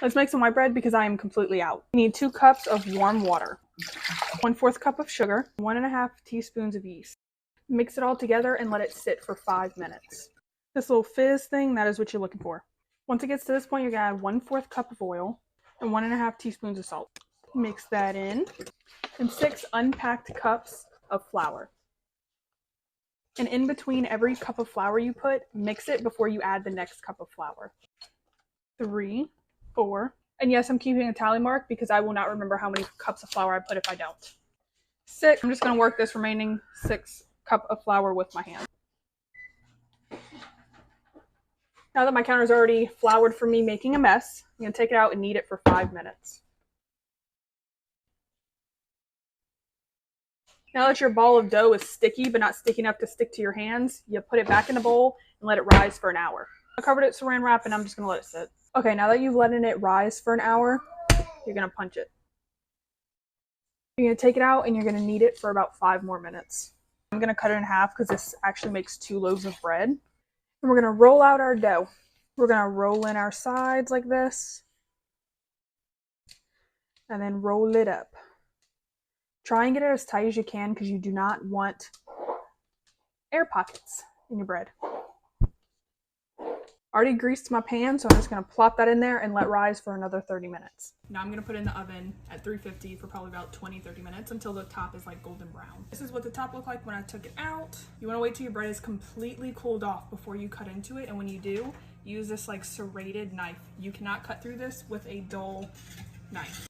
Let's make some white bread because I am completely out. You need 2 cups of warm water, 1/4 cup of sugar, 1.5 teaspoons of yeast. Mix it all together and let it sit for 5 minutes. This little fizz thing, that is what you're looking for. Once it gets to this point, you're gonna add 1/4 cup of oil and 1.5 teaspoons of salt. Mix that in, and 6 unpacked cups of flour. And in between every cup of flour you put, mix it before you add the next cup of flour. 3, 4, and yes, I'm keeping a tally mark because I will not remember how many cups of flour I put if I don't. 6, I'm just gonna work this remaining 6 cup of flour with my hand. Now that my counter is already floured for me making a mess, I'm going to take it out and knead it for 5 minutes. Now that your ball of dough is sticky, but not sticky enough to stick to your hands, you put it back in the bowl and let it rise for an hour. I covered it saran wrap and I'm just going to let it sit. Okay, now that you've let it rise for an hour, you're going to punch it. You're going to take it out and you're going to knead it for about 5 more minutes. I'm going to cut it in half because this actually makes 2 loaves of bread. And we're going to roll out our dough. We're going to roll in our sides like this. And then roll it up. Try and get it as tight as you can because you do not want air pockets in your bread. Already greased my pan, so I'm just going to plop that in there and let rise for another 30 minutes. Now I'm going to put it in the oven at 350 for probably about 20-30 minutes until the top is like golden brown. This is what the top looked like when I took it out. You want to wait till your bread is completely cooled off before you cut into it, and when you do, use this like serrated knife. You cannot cut through this with a dull knife.